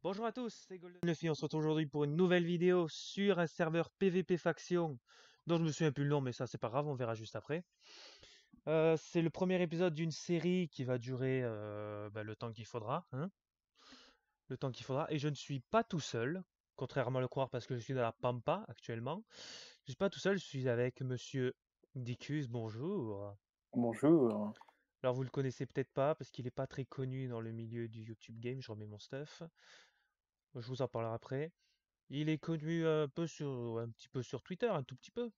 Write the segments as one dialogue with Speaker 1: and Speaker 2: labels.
Speaker 1: Bonjour à tous, c'est Golden Luffy. On se retrouve aujourd'hui pour une nouvelle vidéo sur un serveur PVP Faction dont je me souviens plus le nom, mais ça c'est pas grave, on verra juste après. C'est le premier épisode d'une série qui va durer le temps qu'il faudra, hein, le temps qu'il faudra. Et je ne suis pas tout seul, contrairement à le croire parce que je suis dans la Pampa actuellement. Je suis pas tout seul, je suis avec Monsieur Dicus. Bonjour.
Speaker 2: Bonjour.
Speaker 1: Alors vous le connaissez peut-être pas parce qu'il n'est pas très connu dans le milieu du YouTube game. Je remets mon stuff. Je vous en parlerai après. Il est connu un petit peu sur Twitter, un tout petit peu.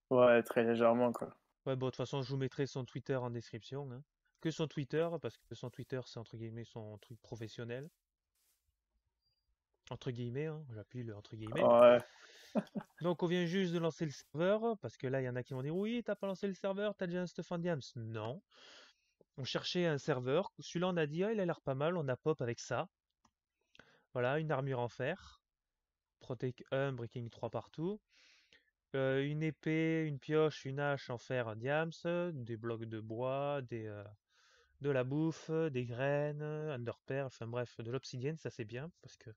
Speaker 2: Ouais, très légèrement, quoi.
Speaker 1: Ouais, bon, de toute façon, je vous mettrai son Twitter en description, hein. Que son Twitter, parce que son Twitter, c'est entre guillemets son truc professionnel. Entre guillemets, hein, j'appuie le entre guillemets.
Speaker 2: Ouais,
Speaker 1: Donc, on vient juste de lancer le serveur, parce que là, il y en a qui vont dire, oui, t'as pas lancé le serveur, t'as déjà un stuff en diams. Non. On cherchait un serveur. Celui-là, on a dit, ah, il a l'air pas mal, on a pop avec ça. Voilà, une armure en fer. Protect 1, Breaking 3 partout. Une épée, une pioche, une hache en fer, un diams, des blocs de bois, de la bouffe, des graines, un underpearl, enfin bref, de l'obsidienne, ça c'est bien, parce que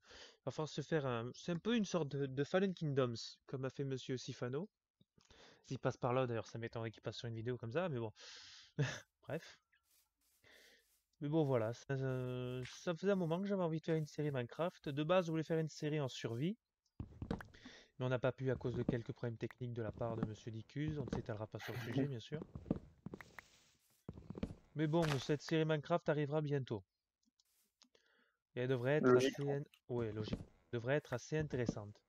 Speaker 1: va falloir se faire un... C'est un peu une sorte de Fallen Kingdoms, comme a fait Monsieur Sifano. S'il passe par là, d'ailleurs, ça m'étonnerait qu'il passe sur une vidéo comme ça, mais bon, bref. Mais bon, voilà, ça faisait un moment que j'avais envie de faire une série Minecraft. De base, je voulais faire une série en survie, mais on n'a pas pu à cause de quelques problèmes techniques de la part de Monsieur Dicus. On ne s'étalera pas sur le sujet, bien sûr. Mais bon, cette série Minecraft arrivera bientôt. Et elle devrait être
Speaker 2: logiquement.
Speaker 1: assez... Ouais, logique. Devrait être assez intéressante.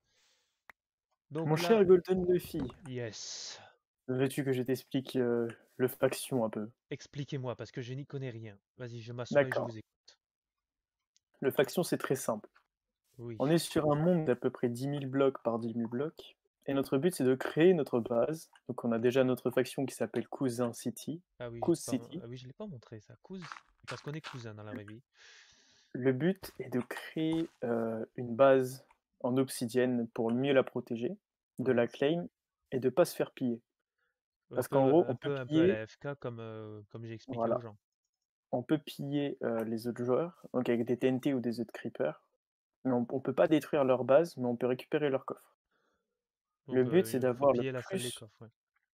Speaker 2: Mon
Speaker 1: Donc là,
Speaker 2: cher Golden Luffy,
Speaker 1: yes.
Speaker 2: veux-tu que je t'explique le faction un peu?
Speaker 1: Expliquez-moi, parce que je n'y connais rien. Vas-y, je m'assois et je
Speaker 2: D'accord.
Speaker 1: vous écoute.
Speaker 2: Le faction, c'est très simple.
Speaker 1: Oui.
Speaker 2: On est sur un monde d'à peu près 10 000 blocs par 10 000 blocs. Et notre but, c'est de créer notre base. Donc, on a déjà notre faction qui s'appelle Cousin City.
Speaker 1: Ah oui,
Speaker 2: Couz City.
Speaker 1: ah oui, je l'ai pas montré ça. Parce qu'on est cousins dans la vraie vie.
Speaker 2: Le but est de créer une base en obsidienne pour mieux la protéger, de
Speaker 1: Ouais.
Speaker 2: la claim et de pas se faire piller. Parce qu'en gros,
Speaker 1: Un peu à la FK comme j'ai expliqué aux
Speaker 2: voilà,
Speaker 1: gens.
Speaker 2: on peut piller les autres joueurs, donc avec des TNT ou des œufs de creeper, mais on peut pas détruire leur base, mais on peut récupérer leur coffre. Le
Speaker 1: Donc
Speaker 2: but, c'est
Speaker 1: il faut
Speaker 2: d'avoir le
Speaker 1: piller la salle des
Speaker 2: plus,
Speaker 1: coffres. Ouais.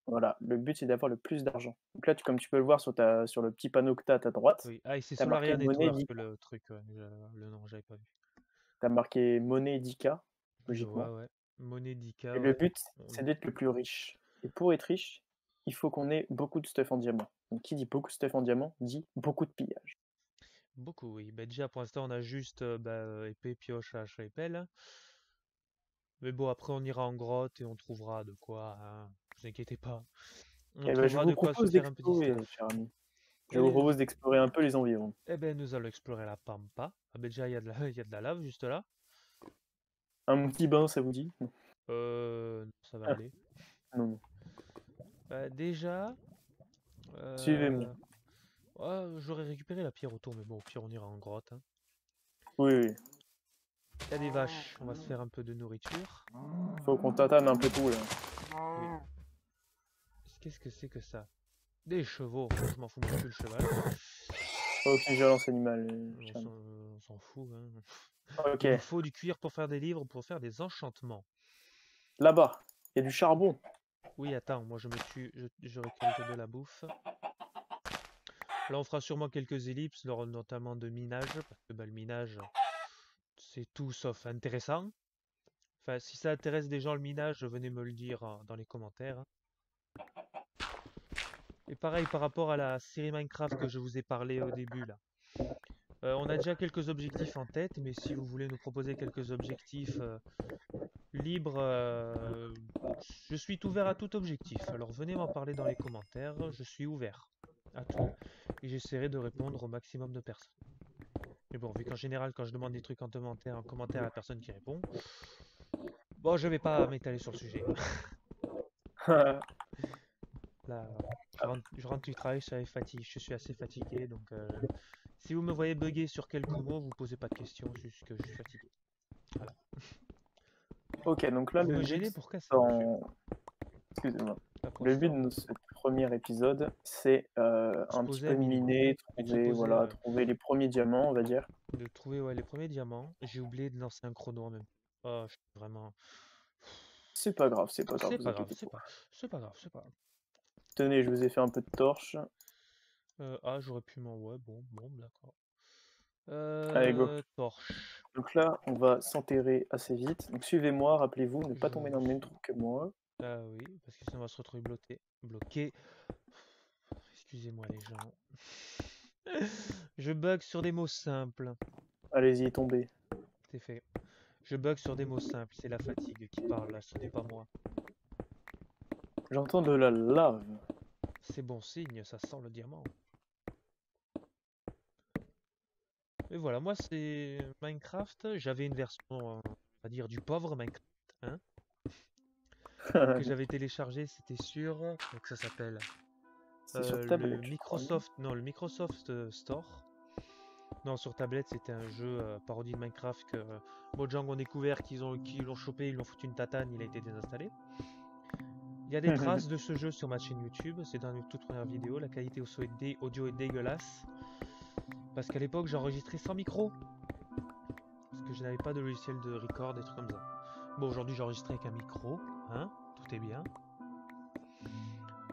Speaker 2: voilà, le but, c'est d'avoir le plus d'argent. Donc là, comme tu peux le voir sur le petit panneau que tu as à ta droite,
Speaker 1: Oui. Ah, et c'est
Speaker 2: tu as marqué
Speaker 1: Solaria
Speaker 2: monnaie
Speaker 1: Network
Speaker 2: 10K.
Speaker 1: le truc. Ouais, le nom, j'avais pas vu.
Speaker 2: Tu as marqué monnaie 10K,
Speaker 1: Je vois,
Speaker 2: logiquement.
Speaker 1: ouais. Monnaie
Speaker 2: Et
Speaker 1: 10K,
Speaker 2: le
Speaker 1: ouais.
Speaker 2: but, c'est d'être le plus riche. Et pour être riche, il faut qu'on ait beaucoup de stuff en diamant. Donc qui dit beaucoup de stuff en diamant, dit beaucoup de pillage.
Speaker 1: Beaucoup, oui. Bah, déjà, pour l'instant, on a juste épée, pioche, hache et pelle. Mais bon, après, on ira en grotte et on trouvera de quoi, hein. Ne vous inquiétez pas. On
Speaker 2: Eh ben, je
Speaker 1: trouvera
Speaker 2: vous
Speaker 1: de quoi se
Speaker 2: propose
Speaker 1: faire un petit
Speaker 2: d'explorer,
Speaker 1: stuff.
Speaker 2: cher ami. Je vous
Speaker 1: Allez,
Speaker 2: propose d'explorer un peu les environs.
Speaker 1: eh ben, nous allons explorer la pampa. Ah ben, déjà, il y a de il y a de la lave juste là.
Speaker 2: Un petit bain, ça vous dit? Non.
Speaker 1: Ça va
Speaker 2: Ah,
Speaker 1: aller.
Speaker 2: non, non.
Speaker 1: Bah, déjà,
Speaker 2: Suivez-moi.
Speaker 1: euh, j'aurais récupéré la pierre autour, mais bon, au pire, on ira en grotte, hein.
Speaker 2: Oui, oui.
Speaker 1: Il y a des vaches, on va se faire un peu de nourriture.
Speaker 2: Faut qu'on tatane un peu tout, là.
Speaker 1: Oui. Qu'est-ce que c'est que ça? Des chevaux. Moi, je m'en fous même plus le cheval.
Speaker 2: Pas aucune violence animale,
Speaker 1: On
Speaker 2: cher ami.
Speaker 1: s'en fout, hein.
Speaker 2: Ok.
Speaker 1: Il nous faut du cuir pour faire des livres, pour faire des enchantements.
Speaker 2: Là-bas, il y a du charbon.
Speaker 1: Oui, attends, moi je me tue, je récolte de la bouffe. Là, on fera sûrement quelques ellipses, notamment de minage, parce que bah, le minage, c'est tout sauf intéressant. Enfin, si ça intéresse des gens le minage, venez me le dire dans les commentaires, hein. Et pareil par rapport à la série Minecraft que je vous ai parlé au début là. On a déjà quelques objectifs en tête, mais si vous voulez nous proposer quelques objectifs libres, je suis ouvert à tout objectif. Alors venez m'en parler dans les commentaires, je suis ouvert à tout. Et j'essaierai de répondre au maximum de personnes. Mais bon, vu qu'en général, quand je demande des trucs en commentaire, la personne qui répond, bon, je vais pas m'étaler sur le sujet. Là, je rentre du travail, je suis assez fatigué, donc si vous me voyez bugger sur quelques mots, vous posez pas de questions, juste que je suis fatigué. Voilà.
Speaker 2: Ok, donc là,
Speaker 1: Vous
Speaker 2: le
Speaker 1: me
Speaker 2: but
Speaker 1: gênez pour casser, monsieur.
Speaker 2: dans... Excusez-moi.
Speaker 1: Là, pour
Speaker 2: Le but
Speaker 1: l'instant,
Speaker 2: de ce premier épisode, c'est
Speaker 1: Se
Speaker 2: un petit
Speaker 1: poser
Speaker 2: peu
Speaker 1: un minimum.
Speaker 2: miner,
Speaker 1: Et de se
Speaker 2: trouver,
Speaker 1: poser,
Speaker 2: voilà, trouver les premiers diamants, on va dire.
Speaker 1: de trouver ouais, les premiers diamants. J'ai oublié de lancer un chrono en même temps. Oh, je suis vraiment.
Speaker 2: C'est pas grave,
Speaker 1: C'est
Speaker 2: vous
Speaker 1: pas grave,
Speaker 2: inquiétez
Speaker 1: c'est
Speaker 2: pas.
Speaker 1: pas, c'est pas grave, c'est pas grave.
Speaker 2: Tenez, je vous ai fait un peu de torche.
Speaker 1: Ah, j'aurais pu m'en. Ouais, bon, d'accord.
Speaker 2: Allez, go.
Speaker 1: Torche.
Speaker 2: Donc là, on va s'enterrer assez vite. Donc suivez-moi, rappelez-vous, ne pas
Speaker 1: Je
Speaker 2: tomber dans
Speaker 1: vous
Speaker 2: le même
Speaker 1: suis.
Speaker 2: trou que moi.
Speaker 1: Ah oui, parce que sinon on va se retrouver bloqué. Excusez-moi les gens. Je bug sur des mots simples.
Speaker 2: Allez-y, tombez.
Speaker 1: C'est fait. Je bug sur des mots simples, c'est la fatigue qui parle là, ce n'est pas moi.
Speaker 2: J'entends de la lave.
Speaker 1: C'est bon signe, ça sent le diamant. Et voilà, moi c'est Minecraft, j'avais une version, on va dire, du pauvre Minecraft, hein, que j'avais téléchargé, c'était sur, donc ça s'appelle
Speaker 2: C'est sur
Speaker 1: le
Speaker 2: tablette, je crois, non?
Speaker 1: Microsoft, non, le Microsoft Store. Non, sur tablette, c'était un jeu parodie de Minecraft que Mojang ont découvert, qu'ils l'ont chopé, ils l'ont foutu une tatane, il a été désinstallé. Il y a des traces de ce jeu sur ma chaîne YouTube, c'est dans une toute première vidéo, la qualité audio est dégueulasse. Parce qu'à l'époque j'enregistrais sans micro. Parce que je n'avais pas de logiciel de record, des trucs comme ça. Bon, aujourd'hui j'enregistre avec un micro, hein, tout est bien.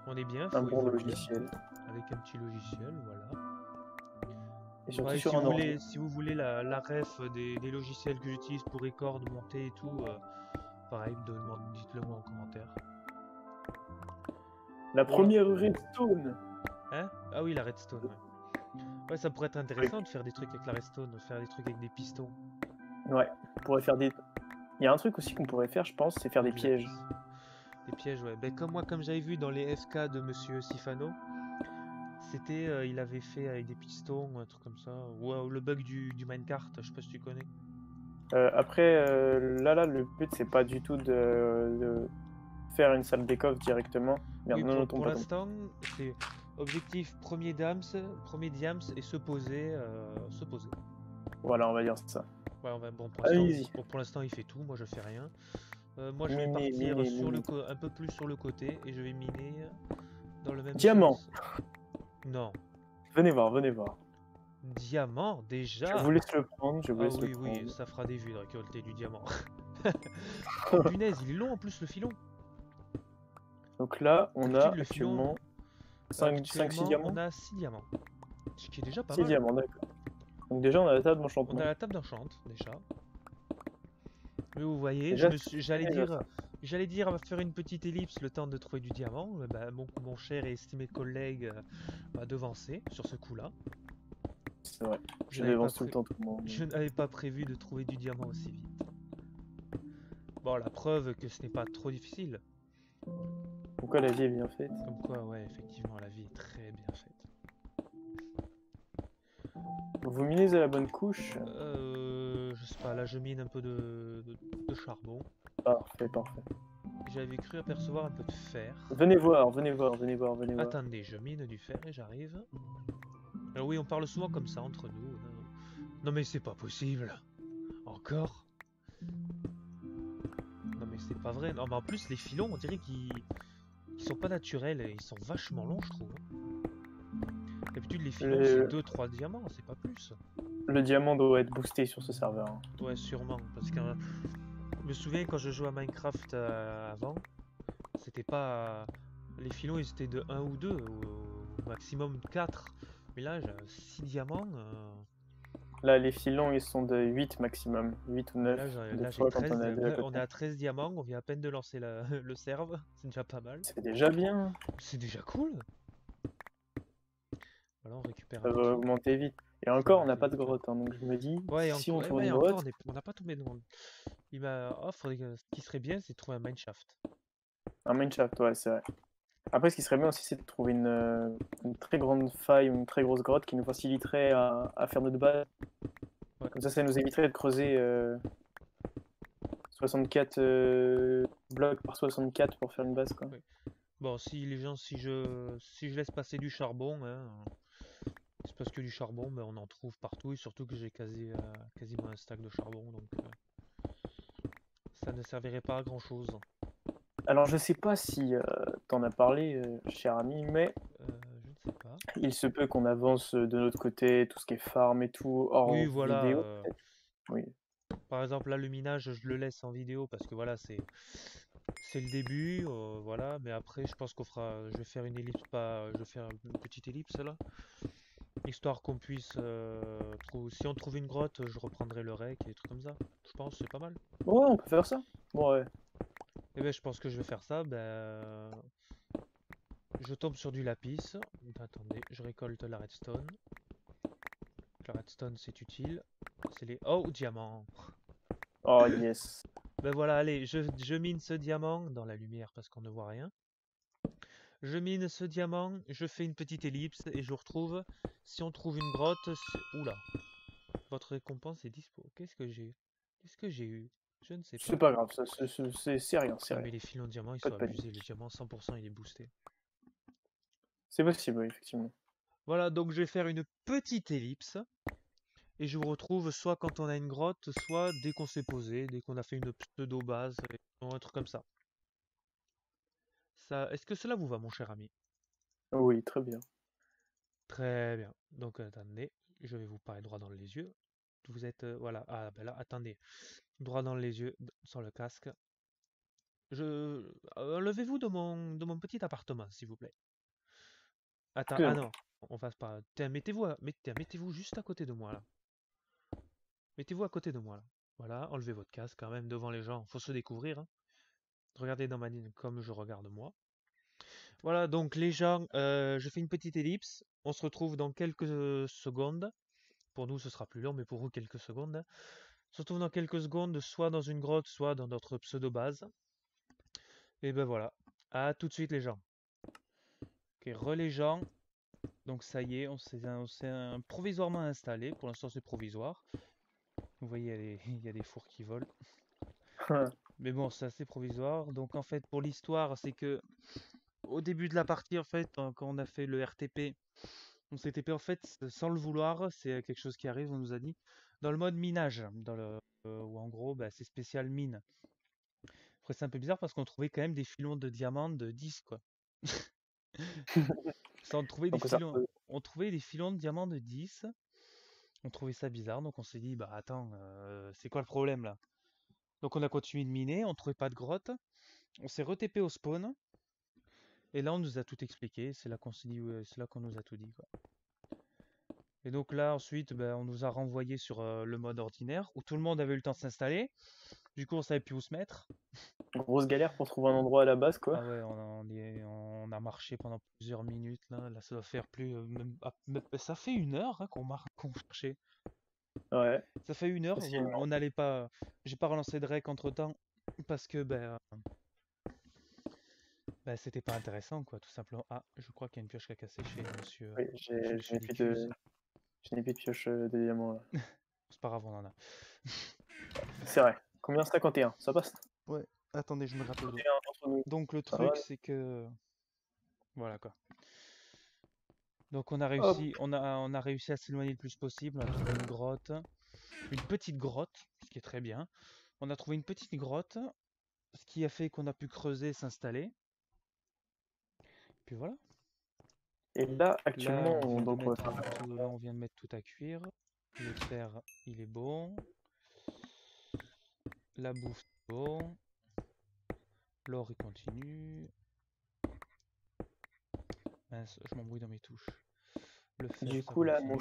Speaker 1: On est bien,
Speaker 2: Un
Speaker 1: faut
Speaker 2: bon
Speaker 1: vous le dire.
Speaker 2: logiciel.
Speaker 1: Avec un petit logiciel, voilà.
Speaker 2: Et surtout
Speaker 1: Ouais,
Speaker 2: sur un ordi.
Speaker 1: si vous voulez la ref des logiciels que j'utilise pour record, monter et tout, pareil, dites-le moi en commentaire.
Speaker 2: La
Speaker 1: Bon,
Speaker 2: première redstone.
Speaker 1: hein? Ah oui, la redstone, ouais. Ouais, ça pourrait être intéressant de faire des trucs avec la redstone, de faire des trucs avec des pistons.
Speaker 2: Ouais, on pourrait faire des... Il y a un truc aussi qu'on pourrait faire, je pense, c'est faire des
Speaker 1: Avec
Speaker 2: pièges.
Speaker 1: des pièges, ouais. Ben, comme j'avais vu dans les FK de Monsieur Sifano, c'était, il avait fait avec des pistons, un truc comme ça. Ou le bug du minecart, je sais pas si tu connais.
Speaker 2: Après, là, le but, c'est pas du tout de faire une salle des coffres directement. Merde,
Speaker 1: Oui,
Speaker 2: non, non, tombe
Speaker 1: pour
Speaker 2: pas, tombe
Speaker 1: l'instant, c'est objectif premier diams et se poser, se poser.
Speaker 2: pas. Voilà, on va dire ça.
Speaker 1: Ouais, bon,
Speaker 2: Allez-y.
Speaker 1: pour l'instant, il fait tout, moi je fais rien. Moi je vais
Speaker 2: Miner,
Speaker 1: partir
Speaker 2: miner,
Speaker 1: sur
Speaker 2: miner.
Speaker 1: un peu plus sur le côté et je vais miner dans le même
Speaker 2: Diamant.
Speaker 1: sens. Non.
Speaker 2: Venez voir, venez voir.
Speaker 1: Diamant, déjà?
Speaker 2: Je vous laisse le prendre, je vous
Speaker 1: Ah
Speaker 2: laisse
Speaker 1: oui,
Speaker 2: le
Speaker 1: oui,
Speaker 2: prendre.
Speaker 1: ça fera des vues de récolter du diamant. Oh punaise, il est long en plus le filon.
Speaker 2: Donc là, on a
Speaker 1: D'habitude, le
Speaker 2: actuellement
Speaker 1: filon,
Speaker 2: 5-6
Speaker 1: actuellement, on
Speaker 2: diamants.
Speaker 1: a 6 diamants. Ce qui est déjà pas
Speaker 2: 6
Speaker 1: mal.
Speaker 2: diamants, d'accord. Donc déjà, on a la table
Speaker 1: On
Speaker 2: d'enchantement.
Speaker 1: a la table d'enchante, déjà. Mais vous voyez,
Speaker 2: Déjà,
Speaker 1: j'allais dire, on va faire une petite ellipse le temps de trouver du diamant. Bah, mon cher et estimé collègue m'a devancé sur ce coup-là.
Speaker 2: c'est vrai.
Speaker 1: Je
Speaker 2: Je
Speaker 1: n'avais pas,
Speaker 2: dévance tout le temps tout le monde.
Speaker 1: je n'avais pas prévu de trouver du diamant aussi vite. Bon, la preuve que ce n'est pas trop difficile.
Speaker 2: Pourquoi la vie est bien faite?
Speaker 1: Comme quoi, ouais, effectivement, la vie est très bien faite.
Speaker 2: Vous minez à la bonne couche?
Speaker 1: Je sais pas, là je mine un peu de charbon.
Speaker 2: Parfait, parfait.
Speaker 1: J'avais cru apercevoir un peu de fer.
Speaker 2: Venez voir, venez voir, venez voir, venez voir.
Speaker 1: Attendez, je mine du fer et j'arrive. Alors oui, on parle souvent comme ça entre nous. Non mais c'est pas possible. Encore? Non mais c'est pas vrai. Non mais en plus les filons, on dirait qu'ils sont pas naturels et ils sont vachement longs, je trouve. D'habitude les filons c'est 2-3 diamants, c'est pas plus.
Speaker 2: Le diamant doit être boosté sur ce serveur. Hein.
Speaker 1: Ouais, sûrement. Parce que je me souviens quand je jouais à Minecraft avant, c'était pas. Les filons ils étaient de 1 ou 2, au maximum 4. Mais là, j'ai 6 diamants.
Speaker 2: Là, les filons, ils sont de 8 maximum. 8 ou 9.
Speaker 1: Là j'ai 13. On est à 13 diamants, on vient à peine de lancer le serve. C'est déjà pas mal.
Speaker 2: C'est déjà bien.
Speaker 1: C'est déjà cool. Voilà, on récupère
Speaker 2: Ça
Speaker 1: un
Speaker 2: va
Speaker 1: petit.
Speaker 2: augmenter vite. Et encore, on n'a pas de grotte. Hein, donc je me dis,
Speaker 1: Ouais,
Speaker 2: si on trouve
Speaker 1: ouais,
Speaker 2: une
Speaker 1: encore,
Speaker 2: grotte.
Speaker 1: on n'a pas tombé dans. Il m'a offre. Ce qui serait bien, c'est de trouver un mineshaft.
Speaker 2: Un mineshaft, ouais, c'est vrai. Après, ce qui serait bien aussi, c'est de trouver une très grande faille, une très grosse grotte qui nous faciliterait à faire notre base.
Speaker 1: Ouais.
Speaker 2: Comme ça nous éviterait de creuser 64 blocs par 64 pour faire une base, quoi.
Speaker 1: Ouais. Bon, si je laisse passer du charbon, hein, c'est parce que du charbon, mais on en trouve partout et surtout que j'ai quasiment un stack de charbon, donc ça ne servirait pas à grand chose.
Speaker 2: Alors je sais pas si, tu as parlé, cher ami, mais
Speaker 1: Je ne sais pas.
Speaker 2: il se peut qu'on avance, de notre côté, tout ce qui est farm et tout,
Speaker 1: Oui,
Speaker 2: hors
Speaker 1: voilà.
Speaker 2: vidéo peut-être? Oui.
Speaker 1: Par exemple, là, le minage, je le laisse en vidéo parce que voilà, c'est le début, voilà. Mais après, je pense qu'on fera, je vais faire une ellipse, pas, je vais faire une petite ellipse là, histoire qu'on puisse, si on trouve une grotte, je reprendrai le rec et des trucs comme ça. Je pense, c'est pas mal.
Speaker 2: Ouais, on peut faire ça. Bon, ouais.
Speaker 1: Et ben, je pense que je vais faire ça. Ben, je tombe sur du lapis. Attendez, je récolte la redstone. La redstone, c'est utile. C'est les... Oh, diamant.
Speaker 2: Oh yes.
Speaker 1: Ben voilà, allez, je mine ce diamant dans la lumière parce qu'on ne voit rien. Je mine ce diamant, je fais une petite ellipse et je retrouve. Si on trouve une grotte, oula, votre récompense est dispo. Qu'est-ce que j'ai eu? Qu'est-ce que j'ai eu? Je ne sais
Speaker 2: C'est
Speaker 1: pas.
Speaker 2: pas grave, ça c'est rien, c'est
Speaker 1: Non
Speaker 2: rien.
Speaker 1: mais les filons de diamant, ils
Speaker 2: Pas
Speaker 1: sont
Speaker 2: de
Speaker 1: abusés. Le
Speaker 2: panique.
Speaker 1: diamant 100%, il est boosté.
Speaker 2: C'est possible, oui, effectivement.
Speaker 1: Voilà, donc je vais faire une petite ellipse. Et je vous retrouve soit quand on a une grotte, soit dès qu'on s'est posé, dès qu'on a fait une pseudo-base, ou un truc comme ça. Est-ce que cela vous va, mon cher ami?
Speaker 2: Oui, très bien.
Speaker 1: Très bien. Donc attendez, je vais vous parler droit dans les yeux. Vous êtes, voilà. Ah ben là, attendez. Droit dans les yeux, sans le casque. Enlevez-vous de mon petit appartement, s'il vous plaît. Attends, ah
Speaker 2: Excusez-moi.
Speaker 1: non, on passe pas. Tiens, mettez-vous juste à côté de moi là. Mettez-vous à côté de moi là. Voilà, enlevez votre casque quand même devant les gens. Faut se découvrir, hein. Regardez dans ma ligne comme je regarde moi. Voilà, donc les gens, je fais une petite ellipse. On se retrouve dans quelques secondes. Pour nous, ce sera plus long, mais pour vous, quelques secondes. On se retrouve dans quelques secondes, soit dans une grotte, soit dans notre pseudo-base. Et ben voilà. À tout de suite, les gens. Ok, les gens. Donc ça y est, on s'est provisoirement installé. Pour l'instant, c'est provisoire. Vous voyez, il y a des fours qui volent. Mais bon, c'est assez provisoire. Donc en fait, pour l'histoire, c'est que au début de la partie, en fait, quand on a fait le RTP, on s'est TP en fait sans le vouloir. C'est quelque chose qui arrive, on nous a dit. Dans le mode minage, où en gros, bah, c'est spécial mine. Après, c'est un peu bizarre parce qu'on trouvait quand même des filons de diamants de 10, quoi. Ça,
Speaker 2: On peut s'en
Speaker 1: on trouvait des filons de diamants de 10. On trouvait ça bizarre, donc on s'est dit, bah attends, c'est quoi le problème là? Donc on a continué de miner, on trouvait pas de grotte. On s'est re-TP au spawn. Et là, on nous a tout expliqué. C'est là qu'on s'est dit, ouais, c'est là qu'on nous a tout dit, quoi. Et donc là, ensuite, ben, on nous a renvoyé sur le mode ordinaire où tout le monde avait eu le temps de s'installer. Du coup, on savait plus où se mettre.
Speaker 2: grosse galère pour trouver un endroit à la base, quoi.
Speaker 1: Ah ouais, on a marché pendant plusieurs minutes là. Là, ça doit faire plus. Ça fait 1 heure, hein, qu'on cherchait.
Speaker 2: Ouais,
Speaker 1: Ça fait 1 heure. On
Speaker 2: facilement.
Speaker 1: n'allait pas. J'ai pas relancé de rec entre temps parce que ben, c'était pas intéressant, quoi, tout simplement. Ah, je crois qu'il y a une pioche qui a cassé chez monsieur,
Speaker 2: Oui,
Speaker 1: chez
Speaker 2: je
Speaker 1: monsieur
Speaker 2: n'ai plus de
Speaker 1: Licuse.
Speaker 2: pioche, de diamants, là.
Speaker 1: C'est pas grave, on en a.
Speaker 2: C'est vrai. Combien? 51, ça passe?
Speaker 1: Ouais, attendez, je me rappelle d'eau.
Speaker 2: 51 entre nous.
Speaker 1: Donc le
Speaker 2: Ça va?
Speaker 1: truc, c'est que voilà quoi. Donc
Speaker 2: Hop!
Speaker 1: on a réussi à s'éloigner le plus possible. On a trouvé une grotte, une petite grotte, ce qui est très bien. On a trouvé une petite grotte, ce qui a fait qu'on a pu creuser, s'installer. Puis voilà.
Speaker 2: Et là,
Speaker 1: Là,
Speaker 2: actuellement, donc on va faire
Speaker 1: là, on vient de mettre tout à cuire. Le fer, il est bon. La bouffe, c'est bon. L'or, il continue. Mince, je m'embrouille dans mes touches. Le fer,
Speaker 2: du
Speaker 1: ça
Speaker 2: coup, là,
Speaker 1: continue.
Speaker 2: mon
Speaker 1: Le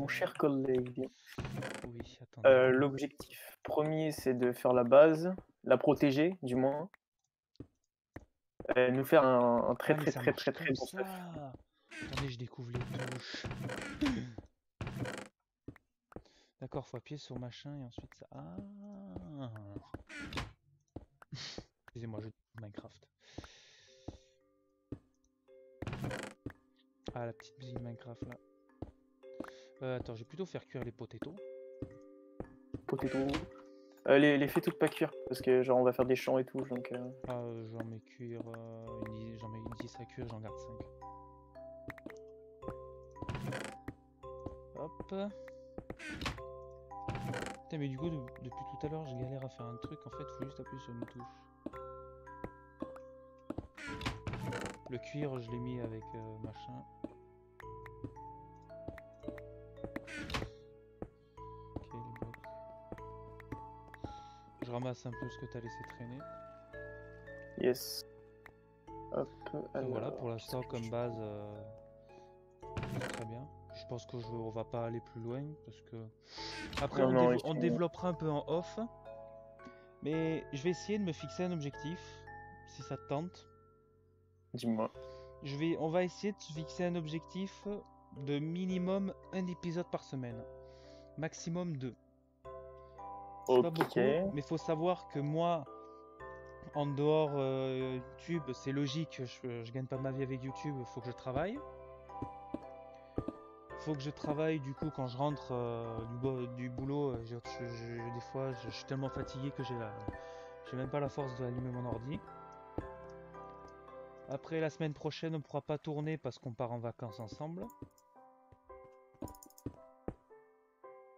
Speaker 2: cher
Speaker 1: fer.
Speaker 2: collègue,
Speaker 1: Oui, attendez.
Speaker 2: l'objectif premier, c'est de faire la base, la protéger, du moins, nous faire un très,
Speaker 1: Ah, mais
Speaker 2: très,
Speaker 1: ça
Speaker 2: très,
Speaker 1: marche
Speaker 2: très, très
Speaker 1: comme
Speaker 2: bon stuff.
Speaker 1: ça! Attendez, je découvre les touches. D'accord, faut appuyer sur machin et ensuite ça. Ah! Excusez-moi, je découvre Minecraft. Ah, la petite musique de Minecraft là. Attends, je vais plutôt faire cuire les potatoes.
Speaker 2: Potato. Les fais toutes pas cuire, parce que genre on va faire des champs et tout, donc
Speaker 1: Ah, j'en mets cuire. J'en mets 10 à cuire, j'en garde 5. Hop. Putain, mais du coup, depuis tout à l'heure, je galère à faire un truc. En fait, faut juste appuyer sur une touche. Le cuir, je l'ai mis avec machin. Ok, les blocs. Je ramasse un peu ce que t'as laissé traîner.
Speaker 2: Yes. Hop,
Speaker 1: Après, voilà, pour
Speaker 2: alors.
Speaker 1: l'instant, comme base, c'est très bien. Je pense on va pas aller plus loin parce que après
Speaker 2: Non, non,
Speaker 1: on développera un peu en off, mais je vais essayer de me fixer un objectif si ça te tente.
Speaker 2: dis-moi.
Speaker 1: On va essayer de se fixer un objectif de minimum un épisode par semaine, maximum 2. C'est pas
Speaker 2: Ok.
Speaker 1: beaucoup, mais faut savoir que moi, en dehors YouTube, c'est logique, je gagne pas ma vie avec YouTube, il faut que je travaille. Faut que je travaille, du coup, quand je rentre du boulot, des fois, je suis tellement fatigué que j'ai même pas la force d'allumer mon ordi. Après, la semaine prochaine, on pourra pas tourner parce qu'on part en vacances ensemble.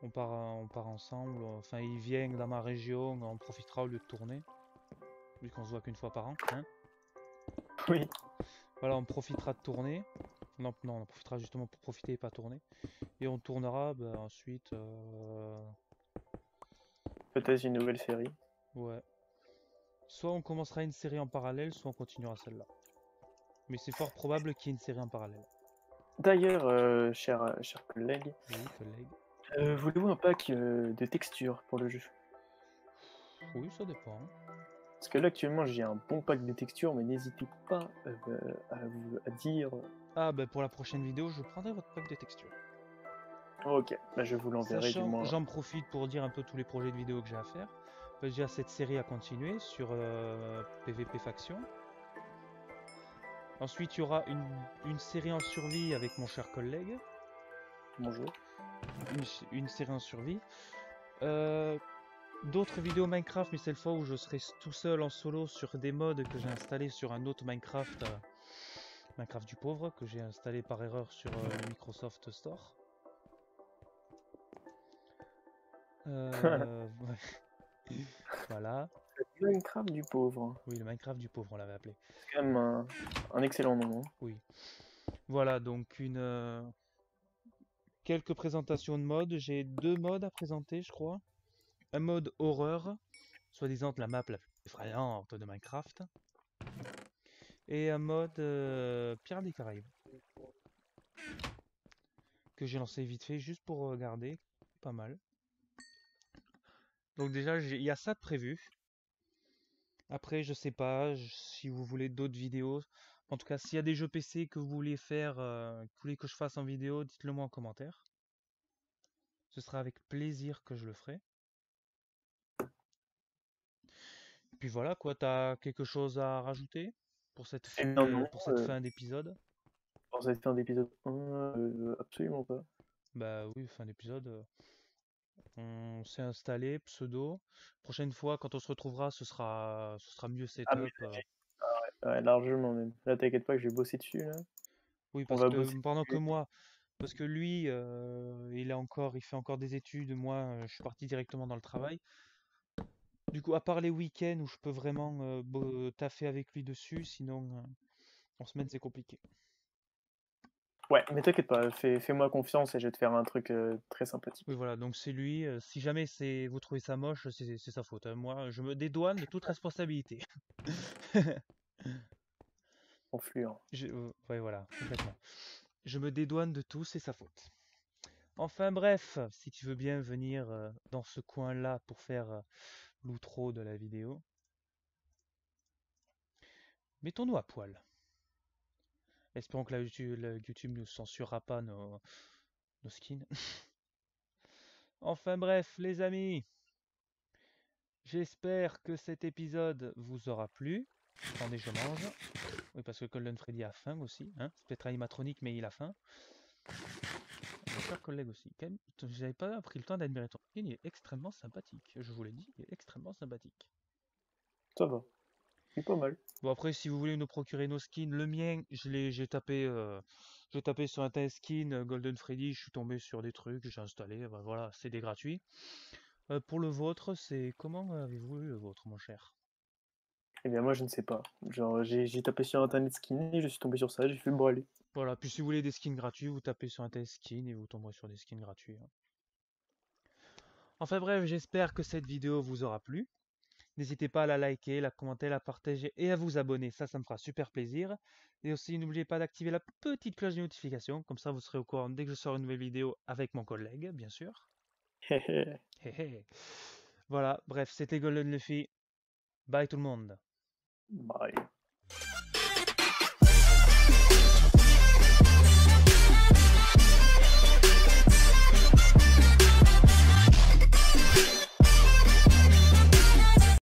Speaker 1: On part ensemble. Enfin, il vient dans ma région, on profitera au lieu de tourner. Vu qu'on se voit qu'une fois par an. Hein.
Speaker 2: Oui.
Speaker 1: Voilà, on profitera de tourner. Non, non, on profitera justement pour profiter et pas tourner. Et on tournera ensuite.
Speaker 2: Peut-être une nouvelle série.
Speaker 1: Ouais. Soit on commencera une série en parallèle, soit on continuera celle-là. Mais c'est fort probable qu'il y ait une série en parallèle.
Speaker 2: D'ailleurs, cher collègue,
Speaker 1: Oui, collègue.
Speaker 2: voulez-vous un pack de textures pour le jeu?
Speaker 1: Oui, ça dépend.
Speaker 2: Parce que là, actuellement, j'ai un bon pack de textures, mais n'hésitez pas à dire.
Speaker 1: Ah, bah pour la prochaine vidéo, je prendrai votre pack de textures.
Speaker 2: Ok, bah, je vous l'enverrai du
Speaker 1: Sachant,
Speaker 2: moins.
Speaker 1: j'en profite pour dire un peu tous les projets de vidéos que j'ai à faire. Déjà, cette série a continué sur PVP Faction. Ensuite, il y aura une série en survie avec mon cher collègue.
Speaker 2: Bonjour.
Speaker 1: Une série en survie. D'autres vidéos Minecraft, mais c'est le fois où je serai tout seul en solo sur des mods que j'ai installés sur un autre Minecraft, Minecraft du pauvre, que j'ai installé par erreur sur le Microsoft Store. Ouais. Voilà.
Speaker 2: Minecraft du pauvre.
Speaker 1: Oui, le Minecraft du pauvre, on l'avait appelé.
Speaker 2: C'est quand même un excellent nom. Hein.
Speaker 1: Oui. Voilà, donc quelques présentations de mods. J'ai 2 mods à présenter, je crois. Un mode horreur, soi-disant la map la plus effrayante de Minecraft. Et un mode Pirates des Caraïbes. Que j'ai lancé vite fait, juste pour regarder. Pas mal. Donc déjà, il y a ça de prévu. Après, je sais pas si vous voulez d'autres vidéos. En tout cas, s'il y a des jeux PC que vous voulez faire, que vous voulez que je fasse en vidéo, dites-le moi en commentaire. Ce sera avec plaisir que je le ferai. Et puis voilà, quoi, t'as quelque chose à rajouter pour
Speaker 2: Et non, non,
Speaker 1: pour cette fin d'épisode?
Speaker 2: pour cette fin d'épisode 1, absolument pas.
Speaker 1: Bah oui, fin d'épisode. On s'est installé, pseudo. Prochaine fois, quand on se retrouvera, ce sera mieux setup.
Speaker 2: Aménagé. Ouais, largement même. Là, t'inquiète pas que je vais bosser dessus. Là.
Speaker 1: Oui,
Speaker 2: On
Speaker 1: parce
Speaker 2: va
Speaker 1: que
Speaker 2: bosser
Speaker 1: pendant que
Speaker 2: dessus.
Speaker 1: moi, parce que lui, il fait encore des études. Moi, je suis parti directement dans le travail. Du coup, à part les week-ends où je peux vraiment taffer avec lui dessus, sinon en semaine c'est compliqué.
Speaker 2: Ouais, mais t'inquiète pas, fais-moi confiance et je vais te faire un truc très sympathique.
Speaker 1: Oui, voilà, donc c'est lui. Si jamais vous trouvez ça moche, c'est sa faute. Hein. Moi, je me dédouane de toute responsabilité.
Speaker 2: Influent.
Speaker 1: Ouais, voilà, complètement. Je me dédouane de tout, c'est sa faute. Enfin bref, si tu veux bien venir dans ce coin-là pour faire l'outro de la vidéo, mettons-nous à poil. Espérons que la YouTube ne censurera pas nos skins. Enfin bref, les amis, j'espère que cet épisode vous aura plu. Attendez, je mange. Oui, parce que Golden Freddy a faim aussi. Hein. C'est peut-être animatronique, mais il a faim. Mon cher collègue aussi. J'avais pas pris le temps d'admirer ton skin, il est extrêmement sympathique. Je vous l'ai dit, il est extrêmement sympathique.
Speaker 2: Ça va. C'est pas mal.
Speaker 1: Bon après, si vous voulez nous procurer nos skins, le mien, j'ai tapé sur un skin Golden Freddy, je suis tombé sur des trucs, j'ai installé, ben voilà, c'est des gratuits. Pour le vôtre, c'est comment avez-vous eu le vôtre, mon cher?
Speaker 2: Eh bien, moi, je ne sais pas. Genre, j'ai tapé sur internet skin et je suis tombé sur ça, j'ai fait bon allez.
Speaker 1: Voilà, puis si vous voulez des skins gratuits, vous tapez sur un tel skin et vous tomberez sur des skins gratuits, hein. Enfin bref, j'espère que cette vidéo vous aura plu. N'hésitez pas à la liker, la commenter, la partager et à vous abonner, ça me fera super plaisir. Et aussi, n'oubliez pas d'activer la petite cloche de notification, comme ça vous serez au courant dès que je sors une nouvelle vidéo avec mon collègue, bien sûr. Hé hé. Voilà, bref, c'était Golden Luffy. Bye tout le monde.
Speaker 2: Bye.